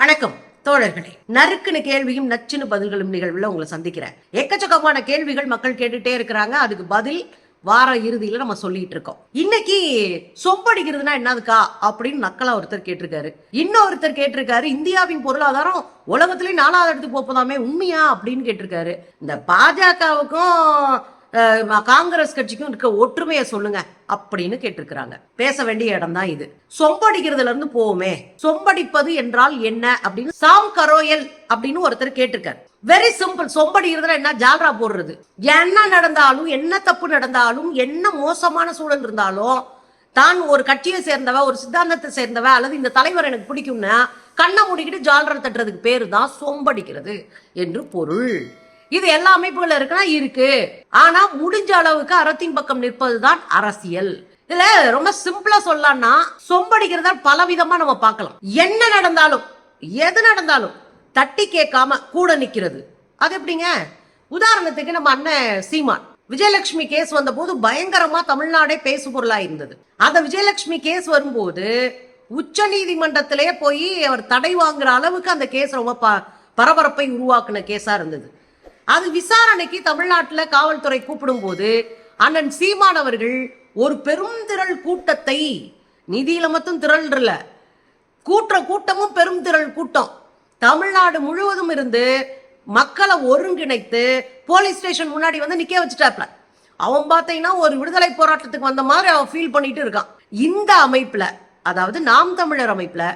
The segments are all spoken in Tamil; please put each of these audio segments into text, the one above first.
வணக்கம் தோழர்களே. நறுக்குன்னு கேள்வியும் நச்சுன்னு பதில்களும் நிகழ்வுல உங்களை சந்திக்கிறேன். எக்கச்சக்கமான கேள்விகள் மக்கள் கேட்டுட்டே இருக்கிறாங்க. அதுக்கு பதில் வார இறுதியில நம்ம சொல்லிட்டு இருக்கோம். இன்னைக்கு சொம்படிக்கிறதுனா என்னதுக்கா அப்படின்னு நக்கலா ஒருத்தர் கேட்டிருக்காரு. இன்னொருத்தர் கேட்டிருக்காரு, இந்தியாவின் பொருளாதாரம் உலகத்திலேயே 4வது இடத்துக்கு போப்பதாமே உண்மையா அப்படின்னு கேட்டிருக்காரு. இந்த பாஜகவுக்கும் காங்கிரஸ் கட்சிக்கும் இருக்க ஒற்றுமையை சொல்லுங்க அப்படின்னு கேட்டிருக்கிறாங்க. பேச வேண்டிய இடம் தான் இது. சொம்படிக்கிறதுல இருந்து போவோமே. சொம்படிப்பது என்றால் என்ன அப்படின்னு சாம் கரோயல் அப்படின்னு ஒருத்தர் கேட்டிருக்காரு. Very simple. சொம்படிக்கிறதுல என்ன? ஜால்ரா போடுறது. என்ன நடந்தாலும், என்ன தப்பு நடந்தாலும், என்ன மோசமான சூழல் இருந்தாலும், தான் ஒரு கட்சியை சேர்ந்தவ, ஒரு சித்தாந்தத்தை சேர்ந்தவ, அல்லது இந்த தலைவர் எனக்கு பிடிக்கும்னா கண்ணை மூடிக்கிட்டு ஜால்ரா தட்டுறதுக்கு பேரு தான் சொம்படிக்கிறது என்று பொருள். இது எல்லா அமைப்புகள் இருக்குன்னா இருக்கு. ஆனா முடிஞ்ச அளவுக்கு அறத்தின் பக்கம் நிற்பதுதான் அரசியல். இதுல ரொம்ப சிம்பிளா சொல்லலாம்னா, சொம்படிக்கிறதா பல விதமா நம்ம பார்க்கலாம். என்ன நடந்தாலும், எது நடந்தாலும் தட்டி கேட்காம கூட நிக்கிறது. அது எப்படிங்க? உதாரணத்துக்கு நம்ம அண்ணன் சீமான் விஜயலட்சுமி கேஸ் வந்த போது பயங்கரமா தமிழ்நாடே பேசு பொருளா இருந்தது. அந்த விஜயலட்சுமி கேஸ் வரும்போது உச்ச நீதிமன்றத்திலே போய் அவர் தடை வாங்குற அளவுக்கு அந்த கேஸ் ரொம்ப பரபரப்பை உருவாக்குன கேஸா இருந்தது. அது விசாரணைக்கு தமிழ்நாட்டில் காவல்துறை கூப்பிடும் போது அண்ணன் சீமான் அவர்கள் ஒரு பெரும் திரள் கூட்டத்தை, நிதியில மட்டும் திரள் இல்ல, கூட்டமும் பெரும் திரள் கூட்டம் தமிழ்நாடு முழுவதும் இருந்து மக்களை ஒருங்கிணைத்து போலீஸ் ஸ்டேஷன் முன்னாடி வந்து நிக்க வச்சுட்டாப்ல. அவன் பார்த்தீங்கன்னா ஒரு விடுதலை போராட்டத்துக்கு வந்த மாதிரி அவன் ஃபீல் பண்ணிட்டு இருக்கான். இந்த அமைப்புல, அதாவது நாம் தமிழர் அமைப்புல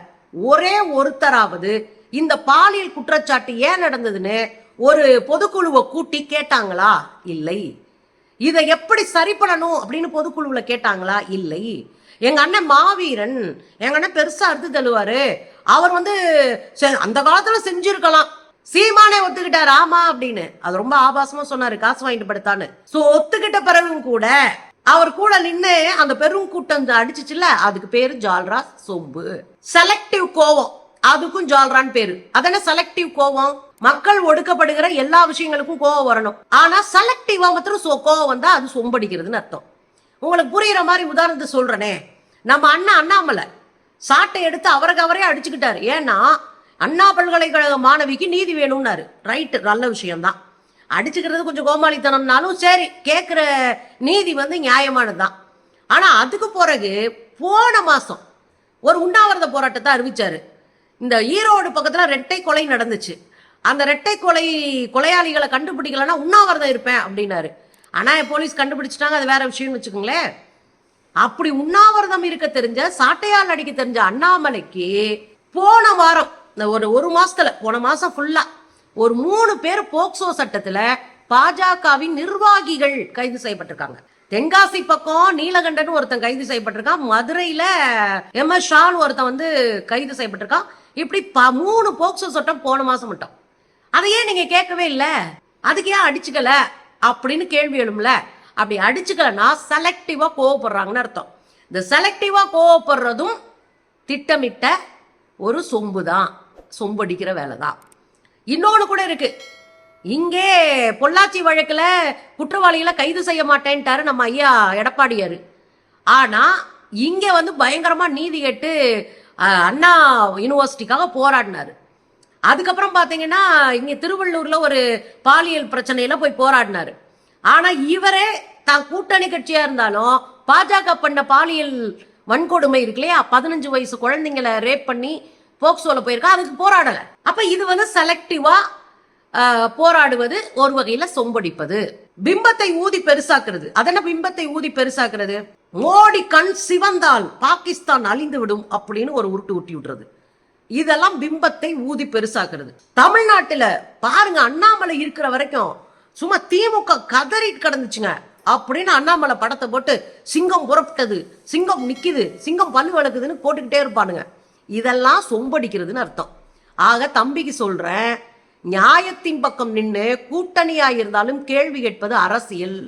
ஒரே ஒருத்தராவது இந்த பாலியல் குற்றச்சாட்டு ஏன் நடந்ததுன்னு ஒரு பொதுக்குழுவை கூட்டி கேட்டாங்களா? இல்லை. இதை எப்படி சரி பண்ணணும் அப்படின்னு பொதுக்குழுவுல கேட்டாங்களா? இல்லை. எங்க அண்ணன் மாவீரன், எங்க அண்ணன் பெருசா அறுத்து தள்ளுவாரு, அவர் வந்து அந்த காலத்துல செஞ்சிருக்கலாம், சீமானே ஒத்துக்கிட்டாரு ஆமா அப்படின்னு. அது ரொம்ப ஆபாசமா சொன்னாரு, காசு வாங்கிட்டு படுத்தான்னு. சோ ஒத்துக்கிட்ட பிறகும் கூட அவர் கூட நின்று அந்த பெரும் கூட்டம் அடிச்சுச்சுல, அதுக்கு பேரு ஜால்ரா சொம்பு. செலக்டிவ் கோவம், அதுக்கும் ஜால்ரான்னு பேரு. அதென்ன செலக்டிவ் கோவம்? மக்கள் ஒடுக்கப்படுகிற எல்லா விஷயங்களுக்கும் கோவம் வரணும். ஆனா செலக்டிவா மாத்திரம் கோவம் வந்தா அது சொம்படிக்கிறதுன்னு அர்த்தம். உங்களுக்கு புரியுற மாதிரி உதாரணத்தை சொல்றேனே. நம்ம அண்ணாமலை சாட்டை எடுத்து அவருக்கு அவரே அடிச்சுக்கிட்டாரு. ஏன்னா அண்ணா பல்கலைக்கழக மாணவிக்கு நீதி வேணும்னாரு. ரைட்டு, நல்ல விஷயம்தான். அடிச்சுக்கிறது கொஞ்சம் கோமாளித்தனம்னாலும் சரி, கேட்கிற நீதி வந்து நியாயமானதுதான். ஆனா அதுக்கு பிறகு போன மாசம் ஒரு உண்ணாவிரத போராட்டத்தை அறிவிச்சாரு. இந்த ஈரோடு பக்கத்துல ரெட்டை கொலை நடந்துச்சு. அந்த ரெட்டை கொலையாளிகளை கண்டுபிடிக்கலன்னா உண்ணாவிரதம் இருப்பேன் அப்படின்னாரு. ஆனா போலீஸ் கண்டுபிடிச்சிட்டாங்க, அது வேற விஷயம் வச்சுக்கோங்களேன். அப்படி உண்ணாவிரதம் இருக்க தெரிஞ்ச, சாட்டையால் அடிக்க தெரிஞ்ச அண்ணாமலைக்கு போன வாரம், ஒரு மாசத்துல, போன மாசம் ஃபுல்லா ஒரு 3 பேர் போக்சோ சட்டத்துல பாஜகவின் நிர்வாகிகள் கைது செய்யப்பட்டிருக்காங்க. தென்காசி பக்கம் நீலகண்டன் ஒருத்தன் கைது செய்யப்பட்டிருக்கான். மதுரையில MS ஷான் ஒருத்தன் வந்து கைது செய்யப்பட்டிருக்கான். இப்படி 3 போக்சோ சட்டம் போன மாசம் மட்டும். அதையே நீங்க கேட்கவே இல்ல, அதுக்கு ஏன் அடிச்சுக்கல அப்படின்னு கேள்வி எழும்ல. அப்படி அடிச்சுக்கலன்னா செலக்டிவா கோவப்படுறாங்கன்னு அர்த்தம். இந்த செலக்டிவா கோவப்படுறதும் திட்டமிட்ட ஒரு சொம்பு தான், சொம்படிக்கிற வேலை தான். இன்னொன்னு கூட இருக்கு. இங்கே பொள்ளாச்சி வழக்குல குற்றவாளிகளை கைது செய்ய மாட்டேன்ட்டாரு நம்ம ஐயா எடப்பாடியாரு. ஆனா இங்க வந்து பயங்கரமா நீதி கேட்டு அண்ணா யூனிவர்சிட்டிக்காக போராடினாரு. அதுக்கப்புறம் பாத்தீங்கன்னா இங்க திருவள்ளூர்ல ஒரு பாலியல் பிரச்சனையில போய் போராடினாரு. ஆனா இவரே தான் கூட்டணி கட்சியா இருந்தாலும் பாஜக பண்ண பாலியல் வன்கொடுமை இருக்கு இல்லையா, 15 வயசு குழந்தைங்களை ரேப் பண்ணி போக்சோல போயிருக்கா, அதுக்கு போராடல. அப்ப இது வந்து செலக்டிவா போராடுவது, ஒரு வகையில சொம்படிப்பது. பிம்பத்தை ஊதி பெருசாக்குறது. அதென்ன பிம்பத்தை ஊதி பெருசாக்குறது? மோடி கண் சிவந்தால் பாகிஸ்தான் அழிந்து விடும் அப்படின்னு ஒரு உருட்டு ஊட்டி விடுறது. இதெல்லாம் பிம்பத்தை ஊதி பெருசாக்குறது. தமிழ்நாட்டுல பாருங்க, அண்ணாமலை இருக்கிற வரைக்கும் சும்மா திமுக கதறி கிடந்துச்சுங்க அப்படின்னு அண்ணாமலை படத்தை போட்டு சிங்கம் புறப்பட்டது, சிங்கம் நிக்குது, சிங்கம் பல்லு வளர்க்குதுன்னு போட்டுக்கிட்டே இருப்பானுங்க. இதெல்லாம் சொம்படிக்கிறதுன்னு அர்த்தம். ஆக தம்பிக்கு சொல்றேன், நியாயத்தின் பக்கம் நின்று கூட்டணியா இருந்தாலும் கேள்வி கேட்பது அரசியல்.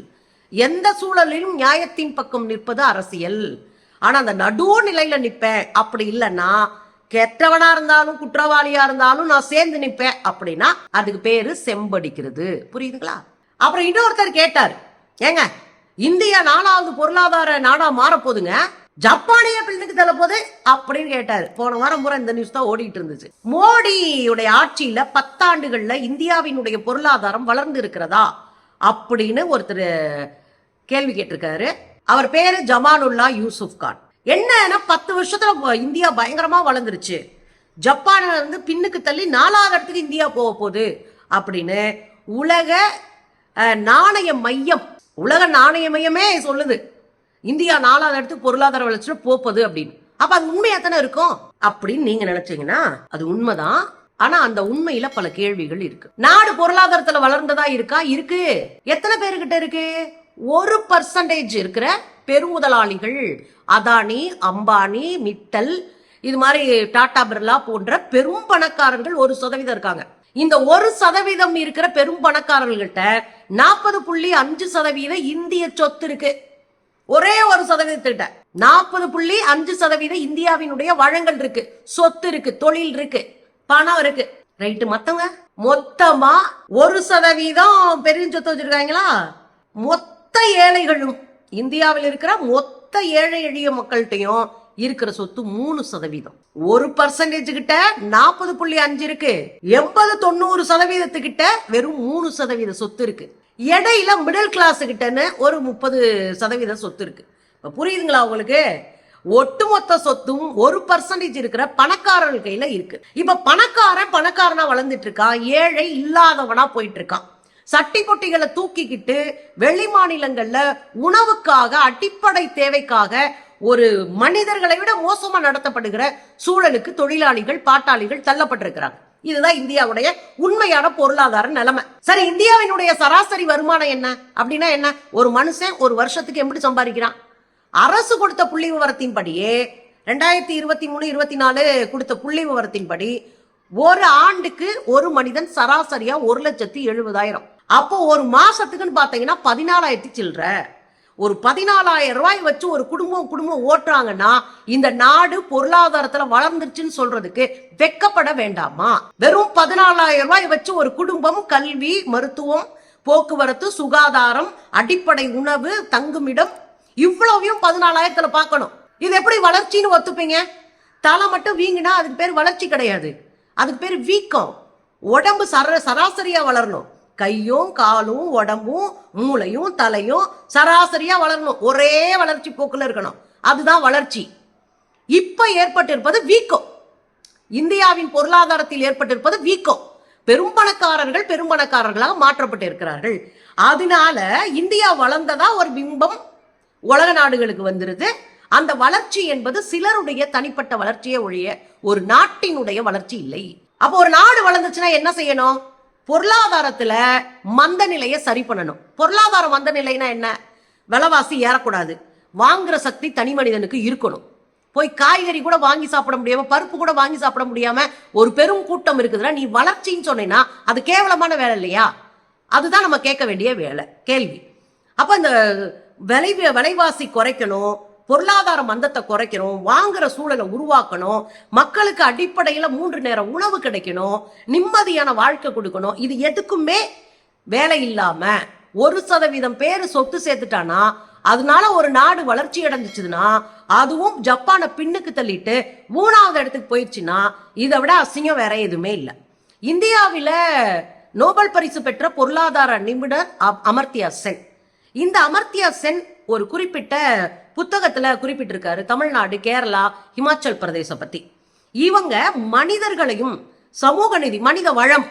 எந்த சூழலிலும் நியாயத்தின் பக்கம் நிற்பது அரசியல். ஆனா அந்த நடுநிலையில நிப்பேன் அப்படி இல்லைன்னா, கெட்டவனா இருந்தாலும் குற்றவாளியா இருந்தாலும் நான் சேர்ந்து நிப்பேன் அப்படின்னா அதுக்கு பேரு செம்படிக்கிறது. புரியுதுங்களா? அப்புறம் இன்னொருத்தர் கேட்டார், ஏங்க இந்தியா 4வது பொருளாதார நாடா மாற போதுங்க, ஜப்பானிய பின்னுக்கு தள்ள போது அப்படின்னு கேட்டாரு. போன வாரம் பூரா இந்த நியூஸ் தான் ஓடிட்டு இருந்துச்சு. மோடியுடைய ஆட்சியில 10 ஆண்டுகள்ல இந்தியாவினுடைய பொருளாதாரம் வளர்ந்து இருக்கிறதா அப்படின்னு ஒருத்தர் கேள்வி கேட்டிருக்காரு. அவர் பேரு ஜமானுல்லா யூசுப் கான். என்னன்னா 10 வருஷத்துல இந்தியா பயங்கரமா வளர்ந்துருச்சு, ஜப்பான் வந்து பின்னுக்கு தள்ளி 4வது இடத்துக்கு இந்தியா போக போகுது அப்படின்னு உலக நாணய மையம், உலக நாணய மையமே சொல்லுது இந்தியா 4வது இடத்துக்கு பொருளாதார வளர்ச்சியில போகுது அப்படின்னு. அப்ப அது உண்மையா தானே இருக்கும் அப்படின்னு நீங்க நினைச்சீங்கன்னா அது உண்மைதான். ஆனா அந்த உண்மையில பல கேள்விகள் இருக்கு. நாடு பொருளாதாரத்துல வளர்ந்ததா இருக்கா? இருக்கு. எத்தனை பேருக்கிட்ட இருக்கு? 1% இருக்கிற பெருமுதலாளிகள், அதானி, அம்பானி, மிட்டல், இது மாதிரி டாடா பிர்லா போன்ற பெரும் பணக்காரர்கள் 1% இருக்காங்க. இந்த 1% இருக்கிற பெரும் பணக்காரர்கள்ட்ட 40.5% இந்திய சொத்து இருக்கு. ஒரே 1% 40.5% இந்தியாவினுடைய வளங்கள் இருக்கு, சொத்து இருக்கு, தொழில் இருக்கு, பணம் இருக்கு. ரைட்டு. மத்தவங்க மொத்தமா 1% பெரிய சொத்து வச்சிருக்காங்களா? மொத்த ஏழைகளும் இந்தியாவில் இருக்கிற மொத்த ஏழை எளிய மக்கள்கிட்டையும் இருக்கிற சொத்து 3%. 1% கிட்ட 40.5 இருக்கு, 80-90% கிட்ட வெறும் 3% சொத்து இருக்கு. இடையில மிடில் கிளாஸ் கிட்டன்னு ஒரு 30% சொத்து இருக்கு. இப்ப புரியுதுங்களா உங்களுக்கு? ஒட்டுமொத்த சொத்தும் 1% இருக்கிற பணக்காரர்கள் கையில இருக்கு. இப்ப பணக்காரனா வளர்ந்துட்டு இருக்கான், ஏழை இல்லாதவனா போயிட்டு இருக்கான். சட்டி பொட்டிகளை தூக்கிக்கிட்டு வெளி மாநிலங்கள்ல உணவுக்காக, அடிப்படை தேவைக்காக ஒரு மனிதர்களை விட மோசமா நடத்தப்படுகிற சூழலுக்கு தொழிலாளிகள், பாட்டாளிகள் தள்ளப்பட்டிருக்கிறாங்க. இதுதான் இந்தியாவுடைய உண்மையான பொருளாதார நிலைமை. சரி, இந்தியாவினுடைய சராசரி வருமானம் என்ன அப்படின்னா என்ன? ஒரு மனுஷன் ஒரு வருஷத்துக்கு எப்படி சம்பாதிக்கிறான்? அரசு கொடுத்த புள்ளி விவரத்தின்படியே 2023-24 கொடுத்த புள்ளி விவரத்தின்படி ஒரு ஆண்டுக்கு ஒரு மனிதன் சராசரியா 1,70,000. அப்போ ஒரு மாசத்துக்குன்னு பாத்தீங்கன்னா 14,000 சில்லற. ஒரு 14,000 ரூபாய் வச்சு ஒரு குடும்பம் ஓட்டுறாங்கன்னா இந்த நாடு பொருளாதாரத்துல வளர்ந்துருச்சுன்னு சொல்றதுக்கு வெக்கப்பட வேண்டாமா? வெறும் 14,000 ரூபாய் வச்சு ஒரு குடும்பம் கல்வி, மருத்துவம், போக்குவரத்து, சுகாதாரம், அடிப்படை உணவு, தங்குமிடம் இவ்வளவையும் 14,000த்துல பார்க்கணும். இது எப்படி வளர்ச்சின்னு ஒத்துப்பீங்க? தலை மட்டும் வீங்கினா அதுக்கு பேர் வளர்ச்சி கிடையாது, அதுக்கு பேர் வீக்கம். உடம்பு சராசரியா வளரணும். கையும் காலும் உடம்பும் மூளையும் தலையும் சராசரியா வளரணும். ஒரே வளர்ச்சி போக்குல இருக்கணும். அதுதான் வளர்ச்சி. இப்ப ஏற்பட்டிருப்பது வீக்கம். இந்தியாவின் பொருளாதாரத்தில் ஏற்பட்டிருப்பது வீக்கம். பெரும்பணக்காரர்களாக மாற்றப்பட்டு இருக்கிறார்கள். அதனால இந்தியா வளர்ந்ததா ஒரு பிம்பம் உலக நாடுகளுக்கு வந்துருது. அந்த வளர்ச்சி என்பது சிலருடைய தனிப்பட்ட வளர்ச்சியே ஒழிய ஒரு நாட்டினுடைய வளர்ச்சி இல்லை. அப்போ ஒரு நாடு வளர்ந்துச்சுன்னா என்ன செய்யணும்? பொருளாதாரத்துல மந்த நிலையை சரி பண்ணணும். பொருளாதார மந்த நிலைனா என்ன? விலைவாசி ஏறக்கூடாது, வாங்குற சக்தி தனி மனிதனுக்கு இருக்கணும். போய் காய்கறி கூட வாங்கி சாப்பிட முடியாம, பருப்பு கூட வாங்கி சாப்பிட முடியாம ஒரு பெரும் கூட்டம் இருக்குதுன்னா நீ வளர்ச்சின்னு சொன்னீங்கன்னா அது கேவலமான வேலை இல்லையா? அதுதான் நம்ம கேட்க வேண்டிய கேள்வி. அப்ப இந்த விலைவாசி குறைக்கணும், பொருளாதார மந்தத்தை குறைக்கணும், வாங்குற சூழலை உருவாக்கணும், மக்களுக்கு அடிப்படையில 3 நேரம் உணவு கிடைக்கணும், நிம்மதியான வாழ்க்கை கொடுக்கணும். இது எதுக்குமே வேலை இல்லாம 1% பேரு சொத்து சேர்த்துட்டானா, அதனால ஒரு நாடு வளர்ச்சி அடைஞ்சிச்சுன்னா, அதுவும் ஜப்பானை பின்னுக்கு தள்ளிட்டு 3வது இடத்துக்கு போயிடுச்சுன்னா இதை விட அசிங்கம் வேற எதுவுமே இல்லை. இந்தியாவில நோபல் பரிசு பெற்ற பொருளாதார நிபுணர் அமர்த்தியா சென். இந்த அமர்த்தியா சென் ஒரு குறிப்பிட்ட புத்தகத்துல குறிப்பிட்டிருக்காரு தமிழ்நாடு, கேரளா, ஹிமாச்சல் பிரதேச பத்தி. இவங்க மனிதர்களையும் சமூக நீதி, மனித வளம்,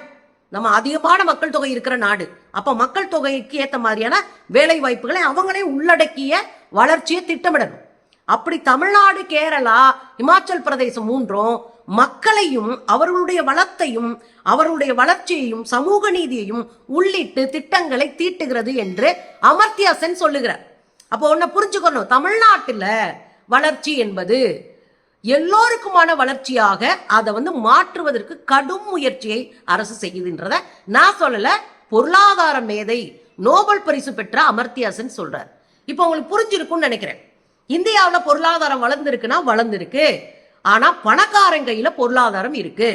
நம்ம அதிகமான மக்கள் தொகை இருக்கிற நாடு, அப்ப மக்கள் தொகைக்கு ஏத்த மாதிரியான வேலை வாய்ப்புகளை அவங்களே உள்ளடக்கிய வளர்ச்சியை திட்டமிடணும். அப்படி தமிழ்நாடு, கேரளா, ஹிமாச்சல் பிரதேசம் 3ம் மக்களையும் அவர்களுடைய வளத்தையும் அவர்களுடைய வளர்ச்சியையும் சமூக நீதியையும் உள்ளிட்டு திட்டங்களை தீட்டுகிறது என்று அமர்த்தியா சென் சொல்லுகிறார். அப்போ ஒன்ன புரிஞ்சுக்கணும், தமிழ்நாட்டுல வளர்ச்சி என்பது எல்லோருக்குமான வளர்ச்சியாக அதை மாற்றுவதற்கு கடும் முயற்சியை அரசு செய்யுதுன்றத நான் சொல்லல, பொருளாதார மேதை நோபல் பரிசு பெற்ற அமர்த்தியா சென் சொல்றார். இப்போ உங்களுக்கு புரிஞ்சிருக்கும்னு நினைக்கிறேன். இந்தியாவில் பொருளாதாரம் வளர்ந்துருக்குன்னா வளர்ந்துருக்கு, ஆனா பணக்காரங்க கையில பொருளாதாரம் இருக்கு.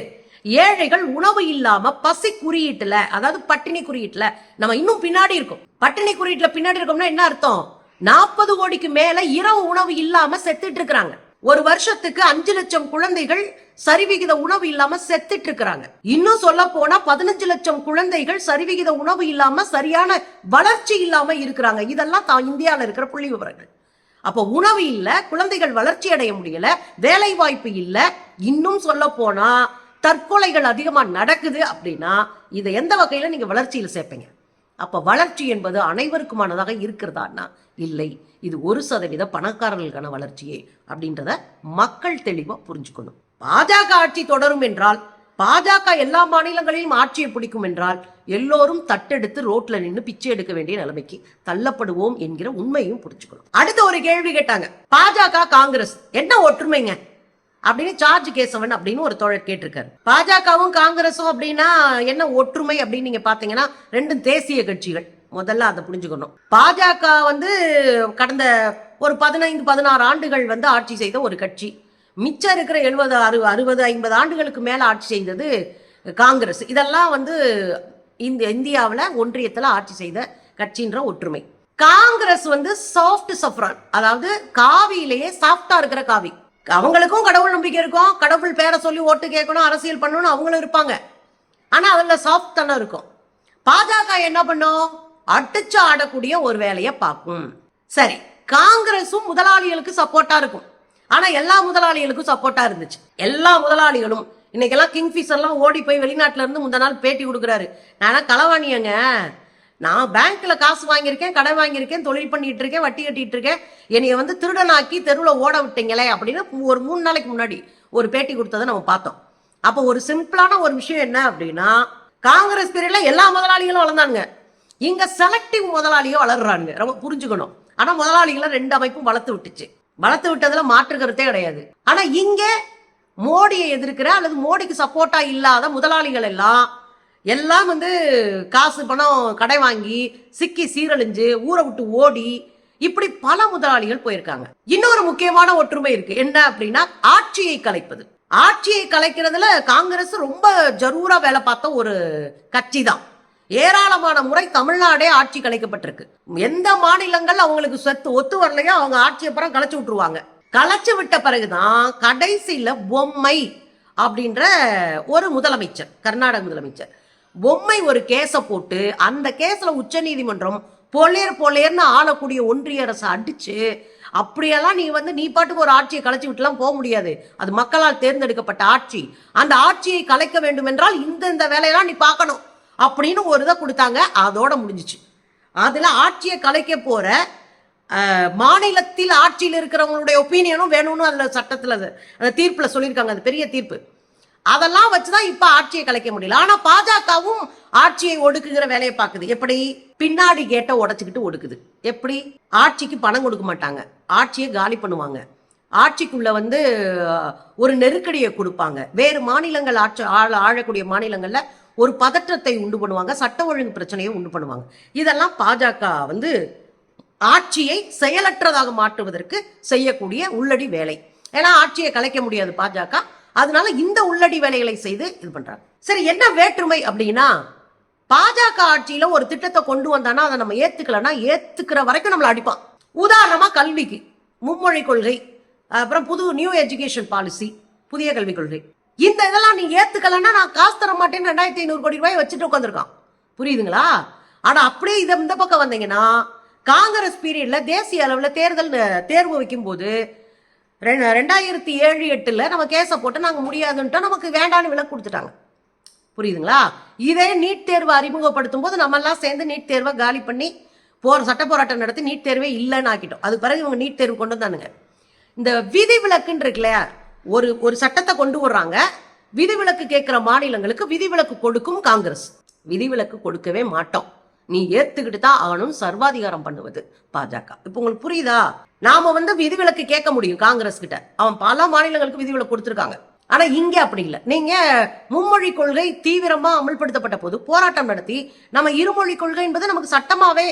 ஏழைகள் உணவு இல்லாம பசி குறியீட்டுல, அதாவது பட்டினி குறியீட்டுல நம்ம இன்னும் பின்னாடி இருக்கோம். பட்டினி குறியீட்டுல பின்னாடி இருக்கோம்னா என்ன அர்த்தம்? 40 கோடிக்கு மேல இரவு உணவு இல்லாம செத்துட்டு இருக்கிறாங்க. ஒரு வருஷத்துக்கு 5 லட்சம் குழந்தைகள் சரிவிகித உணவு இல்லாம செத்துட்டு இருக்கிறாங்க. இன்னும் சொல்ல போனா 15 லட்சம் குழந்தைகள் சரிவிகித உணவு இல்லாம சரியான வளர்ச்சி இல்லாம இருக்கிறாங்க. இதெல்லாம் இந்தியாவில் இருக்கிற புள்ளி விவரங்கள். அப்போ உணவு இல்ல, குழந்தைகள் வளர்ச்சி அடைய முடியல, வேலை வாய்ப்பு இல்ல, இன்னும் சொல்ல போனா தற்கொலைகள் அதிகமா நடக்குது. அப்படின்னா இதை எந்த வகையில நீங்க வளர்ச்சியில சேர்ப்பீங்க? அப்ப வளர்ச்சி என்பது அனைவருக்குமானதாக இருக்கிறதான்னா இல்லை, இது 1% பணக்காரர்களுக்கான வளர்ச்சியே அப்படின்றத மக்கள் தெளிவா புரிஞ்சுக்கணும். பாஜக ஆட்சி தொடரும் என்றால், பாஜக எல்லா மாநிலங்களிலும் ஆட்சியை பிடிக்கும் என்றால் எல்லோரும் தட்டெடுத்து ரோட்ல நின்று பிச்சை எடுக்க வேண்டிய நிலைமைக்கு தள்ளப்படுவோம் என்கிற உண்மையும் புரிஞ்சுக்கணும். அடுத்த ஒரு கேள்வி கேட்டாங்க, பாஜக காங்கிரஸ் என்ன ஒற்றுமைங்க அப்படின்னு சார்ஜ் கேசவன் அப்படின்னு ஒரு தோழர் கேட்டிருக்காரு. பாஜகவும் காங்கிரஸும் அப்படின்னா என்ன ஒற்றுமை அப்படின்னு நீங்க பாத்தீங்கன்னா ரெண்டும் தேசிய கட்சிகள். முதல்ல அதை புரிஞ்சுக்கணும். பாஜக கடந்த ஒரு 15-16 ஆண்டுகள் ஆட்சி செய்த ஒரு கட்சி. மிச்சம் இருக்கிற 70, 60, 50 ஆண்டுகளுக்கு மேல ஆட்சி செய்தது காங்கிரஸ். இதெல்லாம் இந்தியாவில் ஒன்றியத்தில் ஆட்சி செய்த கட்சின்ற ஒற்றுமை. காங்கிரஸ் சாஃப்ட் சஃப்ரான், அதாவது காவியிலேயே சாஃப்டா இருக்கிற காவி. அவங்களுக்கும் கடவுள் நம்பிக்கை இருக்கும், கடவுள் பேரை சொல்லி ஓட்டு கேட்கணும், அரசியல் பண்ணணும் அவங்களும் இருப்பாங்க. ஆனா அதுல சாஃப்ட் தானே இருக்கும். பாஜக என்ன பண்ணும்? அடிச்சு ஆடக்கூடிய ஒரு வேலையை பார்க்கும். சரி, காங்கிரஸும் முதலாளிகளுக்கு சப்போர்ட்டா இருக்கும். ஆனா எல்லா முதலாளிகளுக்கும் சப்போர்ட்டா இருந்துச்சு. எல்லா முதலாளிகளும் இன்னைக்கெல்லாம் கிங்ஃபிஷர் எல்லாம் ஓடி போய் வெளிநாட்டுல இருந்து முந்த நாள் பேட்டி கொடுக்குறாரு. நான் களவாணியங்க, நான் பேங்க்ல காசு வாங்கியிருக்கேன், கடை வாங்கியிருக்கேன், தொழில் பண்ணிட்டு இருக்கேன், வட்டி கட்டிட்டு இருக்கேன், என்னைய திருடனாக்கி தெருவில் ஓட விட்டீங்களே அப்படின்னு ஒரு 3 நாளைக்கு முன்னாடி ஒரு பேட்டி கொடுத்ததை நம்ம பார்த்தோம். அப்போ ஒரு சிம்பிளான ஒரு விஷயம் என்ன அப்படின்னா, காங்கிரஸ் பீரியட்ல எல்லா முதலாளிகளும் வளர்ந்தாங்க, இங்க செலக்டிவ் முதலாளியும் வளர்றாங்க. ரொம்ப புரிஞ்சுக்கணும். ஆனா முதலாளிகளை 2 அமைப்பும் வளர்த்து விட்டுச்சு. வளர்த்து விட்டதுல மாற்று கருத்தே கிடையாது. ஆனா இங்க மோடியை எதிர்க்கிற அல்லது மோடிக்கு சப்போர்ட்டா இல்லாத முதலாளிகள் எல்லாம் காசு பணம் கடை வாங்கி சிக்கி சீரழிஞ்சு ஊரை விட்டு ஓடி இப்படி பல முதலாளிகள் போயிருக்காங்க. இன்னொரு முக்கியமான ஒற்றுமை இருக்கு. என்ன அப்படின்னா ஆட்சியை கலைப்பது. ஆட்சியை கலைக்கிறதுல காங்கிரஸ் ரொம்ப ஜரூரா வேலை பார்த்த ஒரு கட்சி தான். ஏராளமான முறை தமிழ்நாடே ஆட்சி கலைக்கப்பட்டிருக்கு. எந்த மாநிலங்கள் அவங்களுக்கு ஒத்து வரலையோ அவங்க ஆட்சி அப்புறம் கலைச்சு விட்டுருவாங்க. கலைச்சு விட்ட பிறகுதான் கடைசியில பொம்மை அப்படின்ற ஒரு முதலமைச்சர், கர்நாடக முதலமைச்சர் பொம்மை ஒரு கேஸ போட்டு அந்த கேஸ்ல உச்ச நீதிமன்றம் பொலேர்னு ஆளக்கூடிய ஒன்றிய அரசு அடிச்சு, அப்படியெல்லாம் நீ பாட்டுக்கு ஒரு ஆட்சியை கலைச்சு விட்டுலாம் போக முடியாது, அது மக்களால் தேர்ந்தெடுக்கப்பட்ட ஆட்சி, அந்த ஆட்சியை கலைக்க வேண்டும் என்றால் இந்த வேலையெல்லாம் நீ பார்க்கணும் அப்படின்னு ஒரு இதை கொடுத்தாங்க. அதோட முடிஞ்சிச்சு. அதுல ஆட்சியை கலைக்க போற மாநிலத்தில் ஆட்சியில் இருக்கிறவங்களுடைய ஒப்பீனியனும் வேணும்னு அதுல சட்டத்துல அந்த தீர்ப்புல சொல்லியிருக்காங்க. அது பெரிய தீர்ப்பு. அதெல்லாம் வச்சுதான் இப்ப ஆட்சியை கலைக்க முடியல. ஆனா பாஜகவும் ஆட்சியை ஒடுக்குகிற வேலையை பார்க்குது. எப்படி? பின்னாடி கேட்ட உடைச்சுக்கிட்டு ஒடுக்குது. எப்படி? ஆட்சிக்கு பணம் கொடுக்க மாட்டாங்க, ஆட்சியை காலி பண்ணுவாங்க, ஆட்சிக்குள்ள ஒரு நெருக்கடியை கொடுப்பாங்க, வேறு மாநிலங்கள் ஆளக்கூடிய மாநிலங்கள்ல ஒரு பதற்றத்தை உண்டு பண்ணுவாங்க, சட்ட ஒழுங்கு பிரச்சனையை உண்டு பண்ணுவாங்க. இதெல்லாம் பாஜக ஆட்சியை செயலற்றதாக மாற்றுவதற்கு செய்யக்கூடிய உள்ளடி வேலை. ஏன்னா ஆட்சியை கலைக்க முடியாது பாஜக, அதனால இந்த உள்ளடி வேலைகளை செய்து இது பண்றாங்க. சரி, என்ன வேற்றுமை அப்படின்னா, பாஜக ஆட்சியில ஒரு திட்டத்தை கொண்டு வந்தானா அதை நம்ம ஏத்துக்கலன்னா ஏத்துக்கிற வரைக்கும் நம்மள அடிப்பான். உதாரணமா கல்விக்கு மும்மொழி கொள்கை, அப்புறம் புது நியூ எஜுகேஷன் பாலிசி, புதிய கல்விக் கொள்கை, இந்த இதெல்லாம் நீங்க ஏத்துக்கலன்னா நான் காசு தர மாட்டேன்னு 2500 கோடி ரூபாய் வச்சுட்டு உட்காந்துருக்கான். புரியுதுங்களா? ஆனா அப்படியே இந்த பக்கம் வந்தீங்கன்னா, காங்கிரஸ் பீரியட்ல தேசிய அளவுல தேர்வு வைக்கும் போது 2007-8 நம்ம கேஸ போட்டு நாங்க முடியாதுன்ட்டோம், நமக்கு வேண்டான்னு விலக்கு கொடுத்துட்டாங்க. புரியுதுங்களா? இதே நீட் தேர்வு அறிமுகப்படுத்தும் போது நம்ம எல்லாம் சேர்ந்து நீட் தேர்வை காலி பண்ணி சட்ட போராட்டம் நடத்தி நீட் தேர்வே இல்லைன்னு ஆக்கிட்டோம். அதுக்கு பிறகு இவங்க நீட் தேர்வு கொண்டு வந்தானுங்க. இந்த விதிவிலக்குன்னு இருக்கு இல்லையா, ஒரு சட்டத்தை கொண்டு வர்றாங்க, விதிவிலக்கு கேட்கிற மாநிலங்களுக்கு விதிவிலக்கு கொடுக்கும் காங்கிரஸ். விதிவிலக்கு கொடுக்கவே மாட்டோம், நீ ஏத்துக்கிட்டு தான் ஆகணும் சர்வாதிகாரம் பண்ணுவது பாஜக. இப்ப உங்களுக்கு புரியுதா? நாம விதிவிலக்கு கேட்க முடியும் காங்கிரஸ் கிட்ட, அவன் பல மாநிலங்களுக்கு விதிவிலக்கு கொடுத்திருக்காங்க. ஆனா இங்க அப்படி இல்லை. நீங்க மும்மொழி கொள்கை தீவிரமா அமல்படுத்தப்பட்ட போது போராட்டம் நடத்தி நம்ம இருமொழி கொள்கை என்பது நமக்கு சட்டமாவே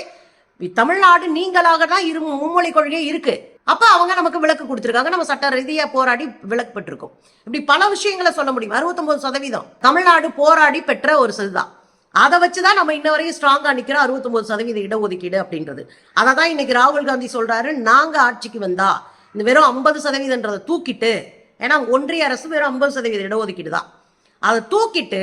தமிழ்நாடு நீங்களாக தான் மும்மொழி கொள்கை இருக்கு. அப்ப அவங்க நமக்கு விலக்கு கொடுத்திருக்காங்க, நம்ம சட்ட ரீதியா போராடி விலக்கு பெற்றிருக்கோம். இப்படி பல விஷயங்களை சொல்ல முடியும். 69% தமிழ்நாடு போராடி பெற்ற ஒரு இதுதான். அதை வச்சுதான் நம்ம இன்ன வரையும் ஸ்ட்ராங்கா நிக்கிறோம் 69% இடஒதுக்கீடு அப்படின்றது. அதை தான் இன்னைக்கு ராகுல் காந்தி சொல்றாரு, நாங்க ஆட்சிக்கு வந்தா இந்த வெறும் 50%ன்றதை தூக்கிட்டு, ஏன்னா ஒன்றிய அரசு வெறும் 50% இடஒதுக்கீடு தான், அதை தூக்கிட்டு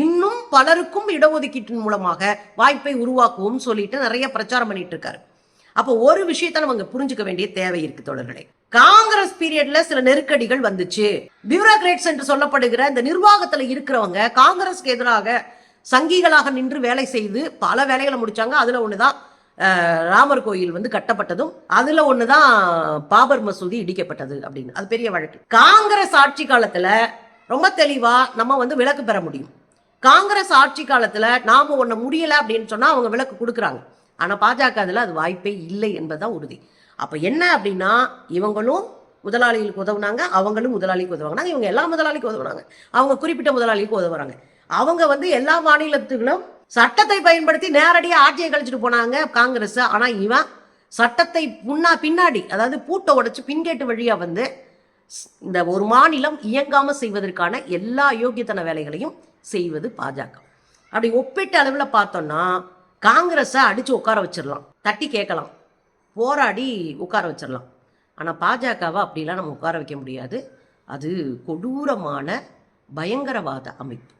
இன்னும் பலருக்கும் இடஒதுக்கீட்டின் மூலமாக வாய்ப்பை உருவாக்குவோம் சொல்லிட்டு நிறைய பிரச்சாரம் பண்ணிட்டு இருக்காரு. அப்போ ஒரு விஷயத்தை நம்ம புரிஞ்சுக்க வேண்டிய தேவை இருக்கு தோழர்களே. காங்கிரஸ் பீரியட்ல சில நெருக்கடிகள் வந்துச்சு. பியூரோகிராட்ஸ் என்று சொல்லப்படுகிற இந்த நிர்வாகத்துல இருக்கிறவங்க காங்கிரஸ்க்கு எதிராக சங்கிகளாக நின்று வேலை செய்து பல வேலைகளை முடிச்சாங்க. அதுல ஒண்ணுதான் ராமர் கோயில் கட்டப்பட்டதும், அதுல ஒண்ணுதான் பாபர் மசூதி இடிக்கப்பட்டது அப்படின்னு. அது பெரிய வழக்கு. காங்கிரஸ் ஆட்சி காலத்துல ரொம்ப தெளிவா நம்ம விலக்கு பெற முடியும். காங்கிரஸ் ஆட்சி காலத்துல நாம ஒண்ணு முடியல அப்படின்னு சொன்னா அவங்க விலக்கு கொடுக்குறாங்க. ஆனா பாஜக அதுல அது வாய்ப்பே இல்லை என்பதுதான் உறுதி. அப்ப என்ன அப்படின்னா, இவங்களும் முதலாளிகளுக்கு உதவுனாங்க, அவங்களும் முதலாளிக்கு உதவுனாங்க, இவங்க எல்லா முதலாளிக்கும் உதவுனாங்க, அவங்க குறிப்பிட்ட முதலாளிக்கு உதவுறாங்க. அவங்க எல்லா மாநிலத்துகளும் சட்டத்தை பயன்படுத்தி நேரடியாக ஆட்சியை கழிச்சுட்டு போனாங்க காங்கிரஸ். ஆனா இவன் சட்டத்தை பின்னாடி, அதாவது பூட்டை உடைச்சு பின்கேட்டு வழியா இந்த ஒரு மாநிலம் இயங்காம செய்வதற்கான எல்லா யோகியத்தன வேலைகளையும் செய்வது பாஜக. அப்படி ஒப்பிட்ட அளவில் பார்த்தோம்னா காங்கிரஸை அடிச்சு உட்கார வச்சிடலாம், தட்டி கேட்கலாம், போராடி உட்கார வச்சிடலாம். ஆனால் பாஜகவை அப்படிலாம் நம்ம உட்கார வைக்க முடியாது. அது கொடூரமான பயங்கரவாத அமைப்பு.